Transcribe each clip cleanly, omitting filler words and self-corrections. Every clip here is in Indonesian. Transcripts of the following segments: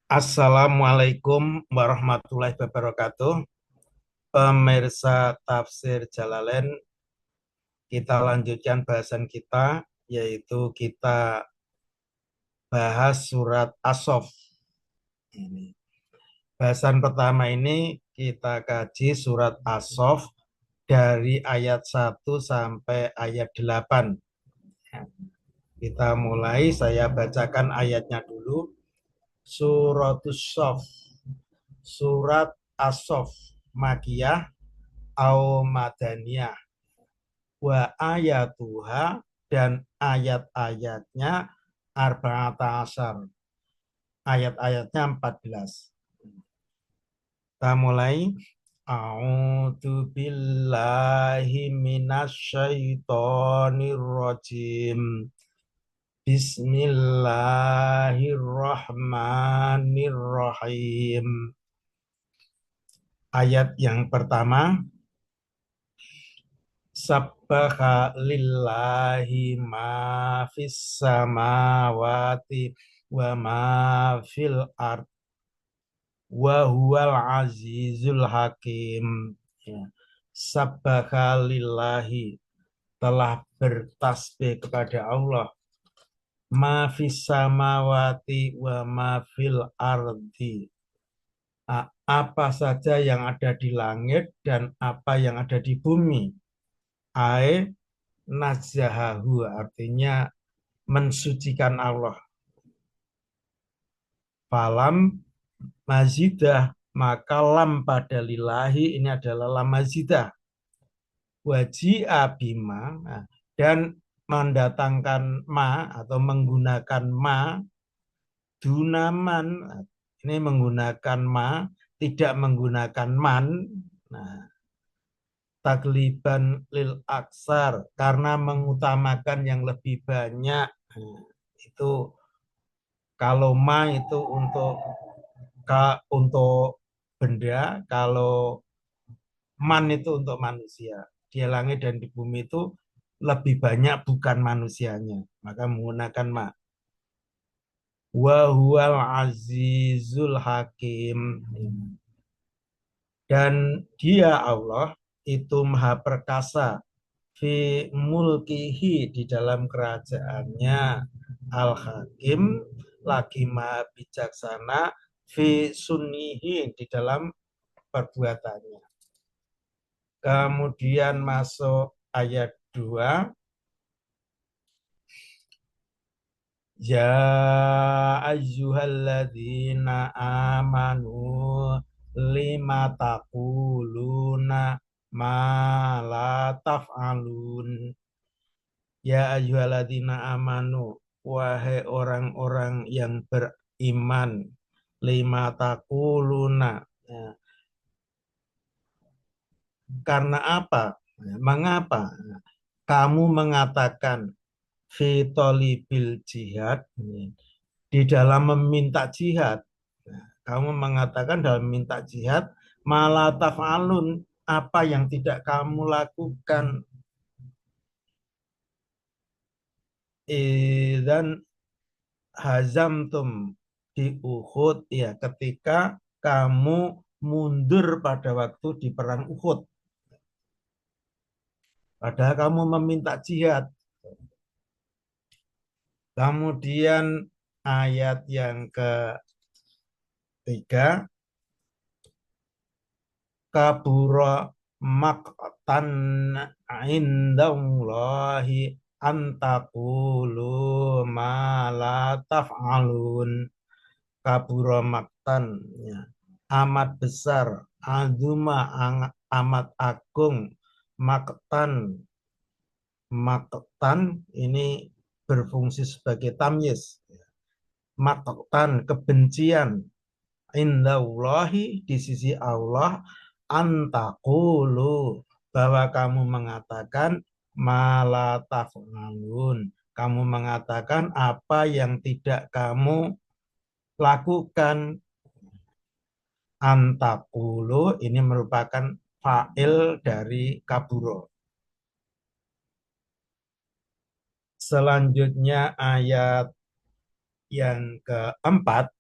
Assalamualaikum warahmatullahi wabarakatuh. Pemirsa Tafsir Jalalain, kita lanjutkan bahasan kita, yaitu kita bahas surat As-Saff. Ini. Bahasan pertama ini kita kaji surat As-Saff dari ayat 1 sampai ayat 8. Kita mulai, saya bacakan ayatnya dulu. Suratus Saff, surat As-Saff, Makiyah au Madaniyah. Wa ayatuha, dan ayat-ayatnya arba'ata asyar, ayat-ayatnya 14. Kita mulai. A'udzu billahi minasyaitonir rajim. Bismillahirrahmanirrahim. Ayat yang pertama. Sabbaha lillahi ma fis samawati wa ma fil ard wa huwal azizul hakim. Ya. Sabbaha lillahi, telah bertasbih kepada Allah, ma fis samawati wa ma fil ardi, apa saja yang ada di langit dan apa yang ada di bumi. Ai nazahahu, artinya mensucikan Allah. Falam mazidah, maka lam pada lillahi ini adalah lam mazidah. Waji'a bima, dan mendatangkan ma atau menggunakan ma dunaman, ini menggunakan ma, tidak menggunakan man. Nah, takliban lil aksar, karena mengutamakan yang lebih banyak. Nah, itu kalau ma itu untuk benda, kalau man itu untuk manusia. Di langit dan di bumi itu lebih banyak bukan manusianya, maka menggunakan ma. Wa huwal azizul hakim, dan dia Allah itu maha perkasa fi mulkihi, di dalam kerajaannya, al hakim, lagi maha bijaksana fi sunnihi, di dalam perbuatannya. Kemudian masuk ayat 2. Ya ayyuhalladzina amanu lima taquluna ma la taf'alun. Ya ayyuhalladzina amanu, wahai orang-orang yang beriman, lima taquluna. Ya, karena apa? Mengapa kamu mengatakan fitolibil jihad, di dalam meminta jihad? Kamu mengatakan dalam meminta jihad, malah taf'alun, apa yang tidak kamu lakukan. Dan hazamtum, di Uhud, ya, ketika kamu mundur pada waktu di perang Uhud, padahal kamu meminta jihad. Kemudian ayat yang ketiga, kabura maqtan indallahi antakulu ma la taf'alun. Kabura maktan, ya, amat besar, azuma, amat agung, maktan. Maktan ini berfungsi sebagai tamyiz. Maktan, kebencian, indallahi, di sisi Allah, antakulu, bahwa kamu mengatakan mala taf'alun, kamu mengatakan apa yang tidak kamu lakukan. Antakulu ini merupakan fa'il dari kaburo. Selanjutnya ayat yang keempat.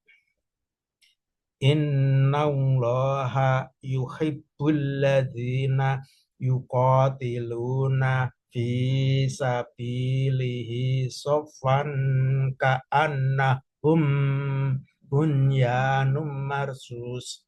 Innallaha yuhibbul ladzina yuqatiluna fi sabilihi saffan ka'annahum bunyanum marsus.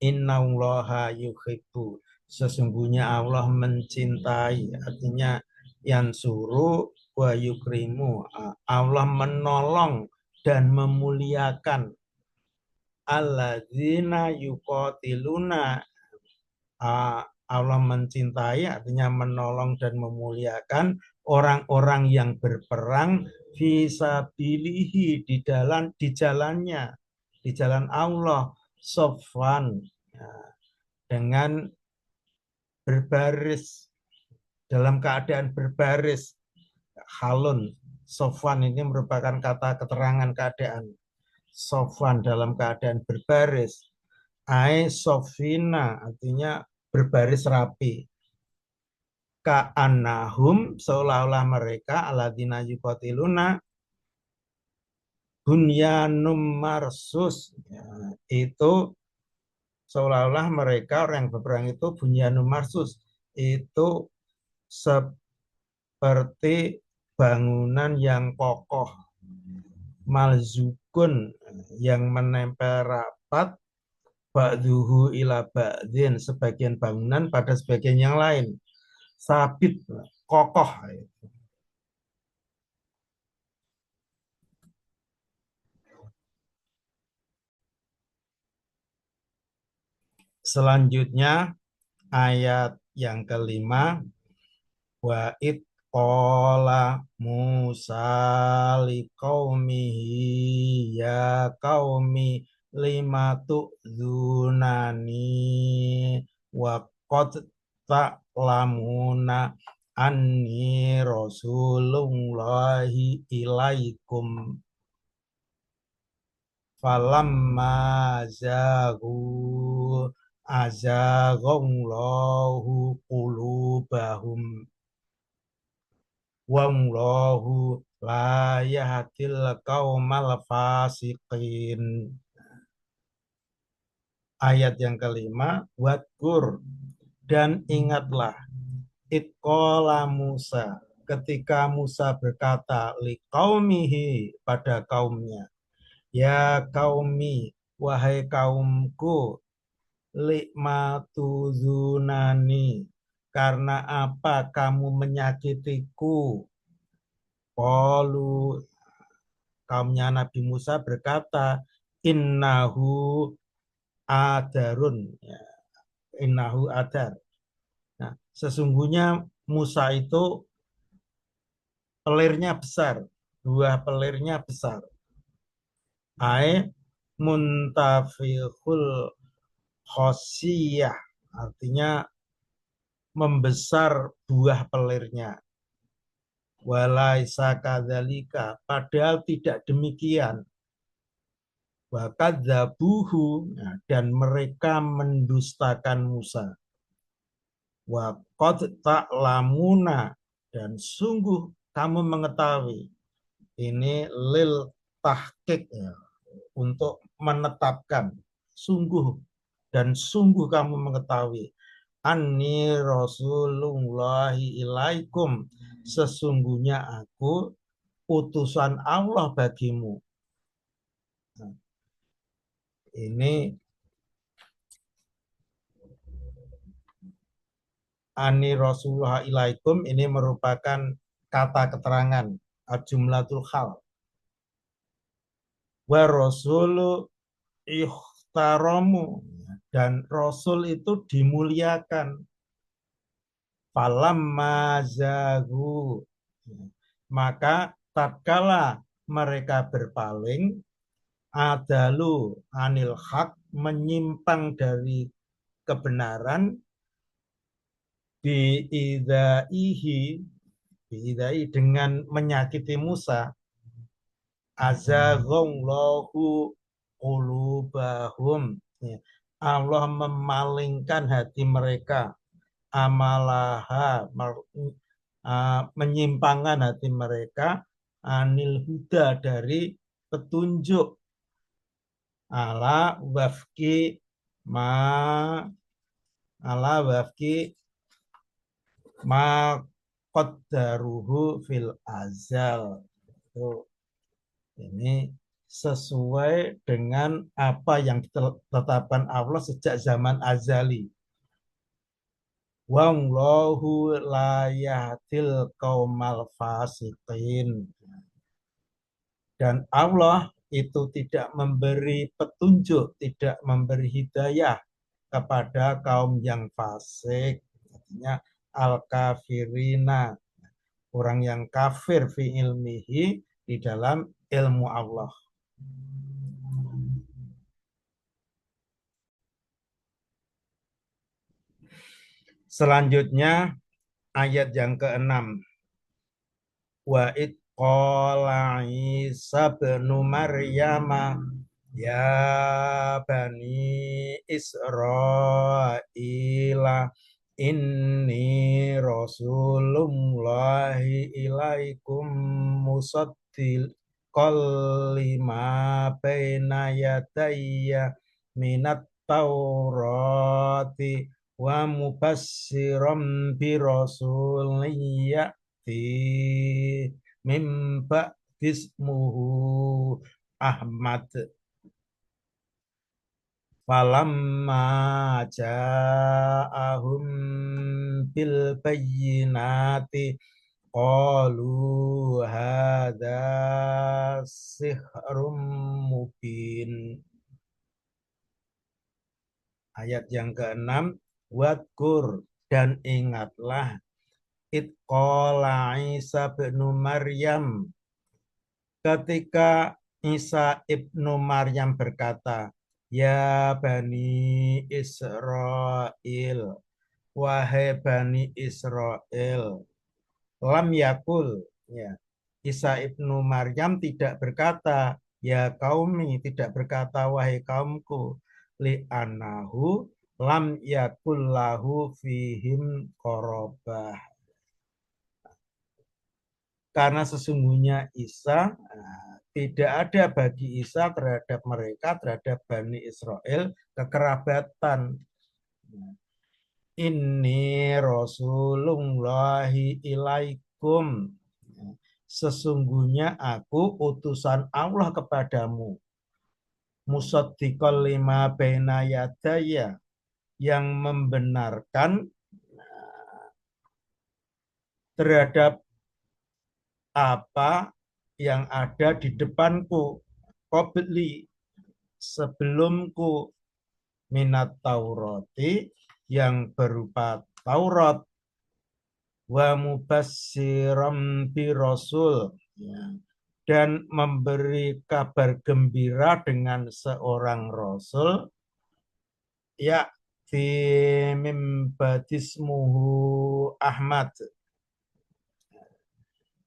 Innallaha yuhibbu, sesungguhnya Allah mencintai, artinya yang suruh wa yukrimu, Allah menolong dan memuliakan alladzina yuqatiluna, Allah mencintai artinya menolong dan memuliakan orang-orang yang berperang fisabilihi, di jalannya, di jalan Allah, sofwan, ya, dengan berbaris, dalam keadaan berbaris. Halun, sofwan ini merupakan kata keterangan keadaan. Sofwan dalam keadaan berbaris. Sofina artinya berbaris rapi. Ka'annahum, seolah-olah mereka aladina yukotiluna bunyanum marsus, ya, itu seolah-olah mereka orang yang berperang itu bunyanum marsus, itu seperti bangunan yang kokoh, malzukun, yang menempel rapat, ba'duhu ila ba'din, sebagian bangunan pada sebagian yang lain, sabit, kokoh. Selanjutnya ayat yang kelima, wa id qala Musa liqaumihi ya qaumi lima tu'dzunani wa qad ta'lamuna anni rasulullahi ilaikum falamma zagu azaghallahu qulubahum wallahu la yahdil qaumal fasiqin. Ayat yang kelima, wadkur, dan ingatlah, itqala Musa, ketika Musa berkata liqaumihi, pada kaumnya, ya kaumi, wahai kaumku, likmatuzunani, karena apa kamu menyakitiku? Qalu, kaumnya Nabi Musa berkata, innahu adarun, ya, innahu adar. Nah, sesungguhnya Musa itu pelirnya besar, buah pelirnya besar. Ai muntafihul khosiyah, artinya membesar buah pelirnya. Walaisa kadzalika, padahal tidak demikian. Wa kadzabuhu, dan mereka mendustakan Musa. Wa qad ta'lamuna, dan sungguh kamu mengetahui. Ini lil tahqiq, ya, untuk menetapkan, sungguh dan sungguh kamu mengetahui, anni rasulullahi ilaikum, sesungguhnya aku utusan Allah bagimu. Nah, ini ani rasulullah ilaikum ini merupakan kata keterangan jumlatul hal. Wa rasulu ikhtaramu, dan rasul itu dimuliakan. Falamma zagu, maka tatkala mereka berpaling, adalu anil hak, menyimpang dari kebenaran, biidaihi, biidai, dengan menyakiti Musa, azaghallahu qulubahum, ya, Allah memalingkan hati mereka, amalaha, menyimpangkan hati mereka, anil huda, dari petunjuk, ala wafki ma ala wafki ma qaddaruhu fil azal. Itu ini sesuai dengan apa yang ditetapkan Allah sejak zaman azali. Wallahu la yahdil qaumal fasiqin. Dan Allah itu tidak memberi petunjuk, tidak memberi hidayah kepada kaum yang fasik. Artinya al-kafirina, orang yang kafir fi ilmihi, di dalam ilmu Allah. Selanjutnya ayat yang keenam. Wa id qala Isa bin Maryam ya bani Israila inni rasulullahi ilaikum musaddiqal lima baina yadayya minat taurati wa mubassiram bi rasuliyya mimba dismuhu Ahmad. Falamma ja'ahum bil bayyinati qalu hadza sihrum mubin. Ayat yang keenam, wadkur, dan ingatlah, itqala Isa bin Maryam, ketika Isa ibnu Maryam berkata, ya Bani Israel, wahai Bani Israel, lam yakul, ya, Isa ibnu Maryam tidak berkata, ya kaumi, tidak berkata, wahai kaumku, li'anahu lam yakul lahu fihim korobah. Karena sesungguhnya Isa, tidak ada bagi Isa terhadap mereka, terhadap Bani Israel, kekerabatan. Inni rasulullahi ilaikum. Sesungguhnya aku utusan Allah kepadamu. Musaddiqal lima baina yadaya, yang membenarkan terhadap apa yang ada di depanku, qabli, sebelumku, minat Taurati, yang berupa Taurat, wa mubassiram bi rasul, ya, dan memberi kabar gembira dengan seorang rasul, ya fi mim badismuhu Ahmad,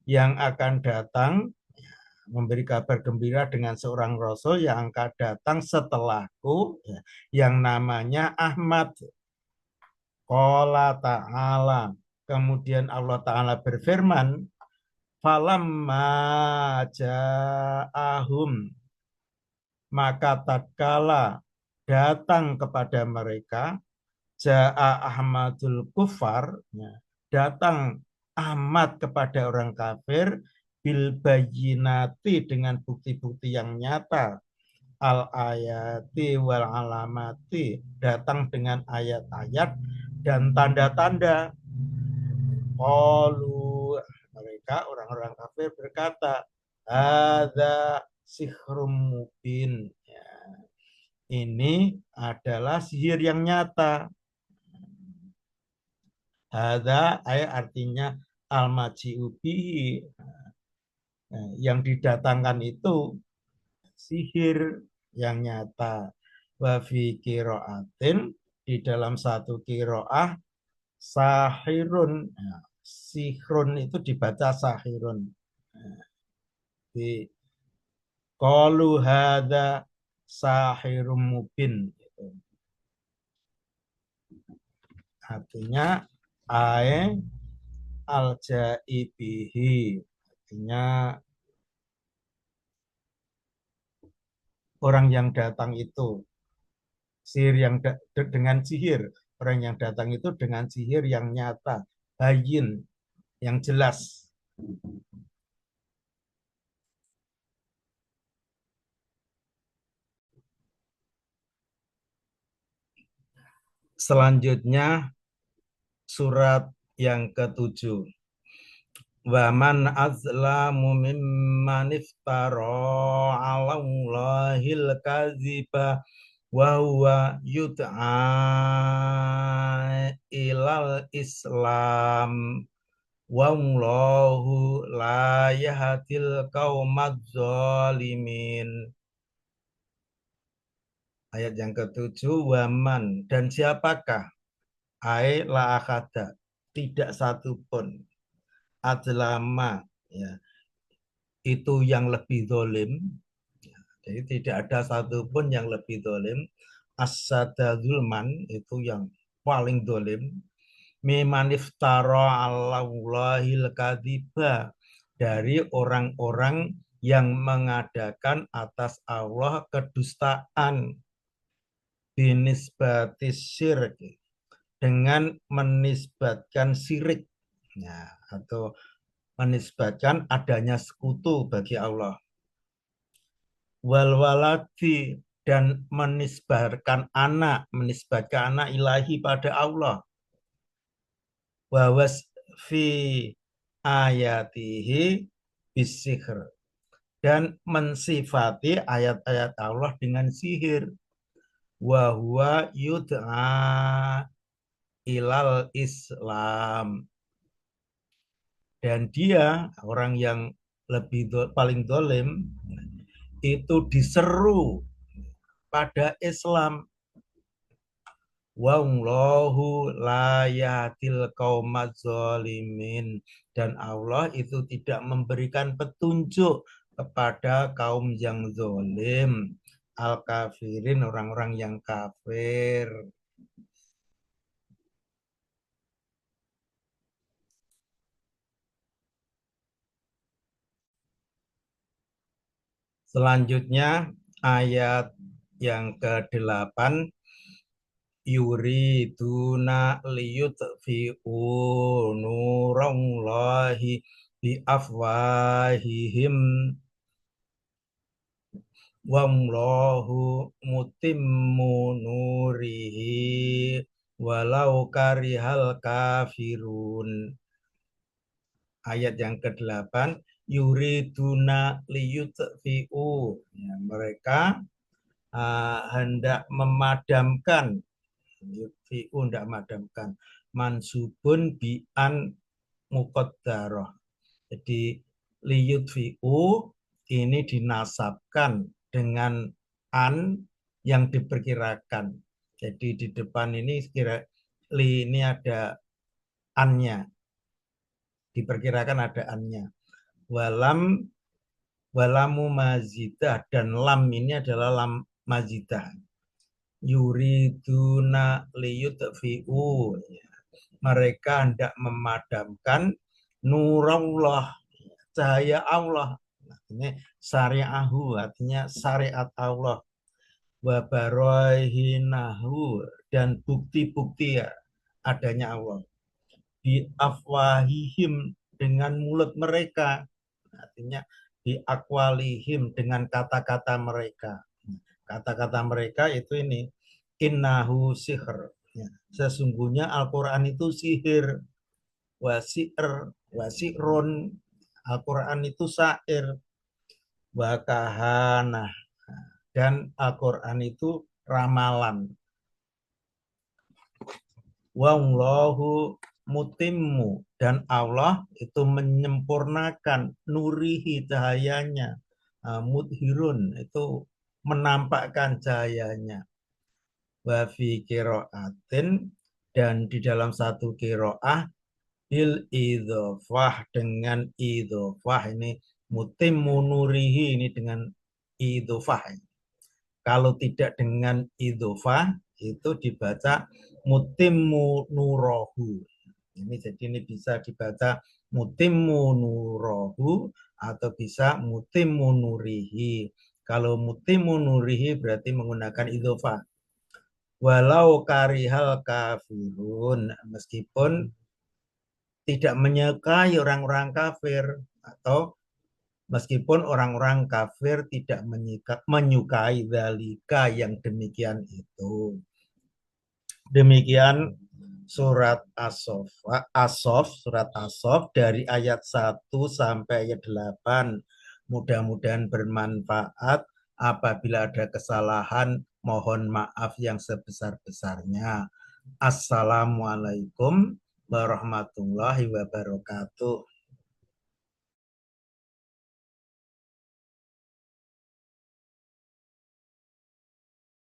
yang akan datang, memberi kabar gembira dengan seorang rasul yang akan datang setelahku, ya, yang namanya Ahmad. Qala ta'ala, kemudian Allah Ta'ala berfirman, falamma ja'ahum, maka tatkala datang kepada mereka, ja'a Ahmadul Kufar, ya, datang Ahmad kepada orang kafir, bil bayyinati, dengan bukti-bukti yang nyata, al ayati wal alamati, datang dengan ayat-ayat dan tanda-tanda. Qalu, mereka orang-orang kafir berkata, hadza sihrum mubin, ya, ini adalah sihir yang nyata. Hadza artinya al-maji'u bihi, yang didatangkan itu sihir yang nyata. Wa fi qiraatin, di dalam satu qiraah, sahirun, sihrun itu dibaca sahirun. Di qalu hadza sahirum mubin, artinya ae al jaibihi, artinya orang yang datang itu sihir yang dengan sihir orang yang datang itu dengan sihir yang nyata, bayin, yang jelas. Selanjutnya surat yang ketujuh. Wa man azlamu mimman iftara 'ala Allahil kadziba wa huwa yud'a ilal Islam wa Allahu la yahdil qaumadz zalimin. Ayat yang ketujuh, waman, dan siapakah ai la akada, tidak satu pun, adlama, ya, itu yang lebih dolim. Jadi tidak ada satupun yang lebih dolim. Asada zulman, itu yang paling dolim. Mimaniftara Allahil kadiba, dari orang-orang yang mengadakan atas Allah kedustaan, binisbati syirik, dengan menisbatkan syirik, ya, atau menisbatkan adanya sekutu bagi Allah. Wal waladi, dan menisbatkan anak ilahi pada Allah. Wawas fi ayatihi bisihr, dan mensifati ayat-ayat Allah dengan sihir. Wa huwa yud'a ilal Islam, dan dia orang yang paling dolim itu diseru pada Islam. Wallahu la yahdil qaumaz zalimin, dan Allah itu tidak memberikan petunjuk kepada kaum yang zalim, al kafirin, orang-orang yang kafir. Selanjutnya ayat yang ke-8, yuriduna liyutfi'u nurallahi bi afwahihim wallahu mutimmu nurihi walau karihal kafirun. Ayat yang ke-8, yuriduna liyutfi'u, ya, mereka hendak memadamkan, yutfi'u hendak memadamkan, mansubun bi'an muqaddarah. Jadi liyutfi'u ini dinasabkan dengan an yang diperkirakan. Jadi di depan ini kira li ini ada annya, diperkirakan ada annya. Walam walamu mazidah, dan lam ini adalah lam mazidah. Yuriduna liyutfi'u, mereka hendak memadamkan nurullah, cahaya Allah. Ini syari'ahu, artinya syariat Allah. Wa barahinahu, dan bukti-bukti, ya, adanya Allah. Bi afwahihim, dengan mulut mereka, artinya bi akwalihim, dengan kata-kata mereka. Kata-kata mereka itu ini, innahu sihr, ya, sesungguhnya Al-Quran itu sihir, wasi'ir, wasi'run, Al-Quran itu syair, wakahana, dan Al-Quran itu ramalan. Wallahu mutimmu, dan Allah itu menyempurnakan nurihi, cahayanya, mudhirun, itu menampakkan cahayanya. Wa fi qiraatin, dan di dalam satu qiraah, bil idhofah, dengan idhofah, ini mutimmu nurihi, ini dengan idhofah. Kalau tidak dengan idhofah itu dibaca mutimmu nurohu. Ini jadi ini bisa dibaca mutimmu nurohu atau bisa mutimmu nurihi. Kalau mutimu nurihi berarti menggunakan idhofah. Walau karihal kafirun, meskipun tidak menyukai orang-orang kafir, atau meskipun orang-orang kafir tidak menyukai dalika yang demikian itu. Demikian surat As-Sof, surat As-Sof dari ayat 1 sampai ayat 8. Mudah-mudahan bermanfaat. Apabila ada kesalahan, mohon maaf yang sebesar-besarnya. Assalamualaikum warahmatullahi wabarakatuh.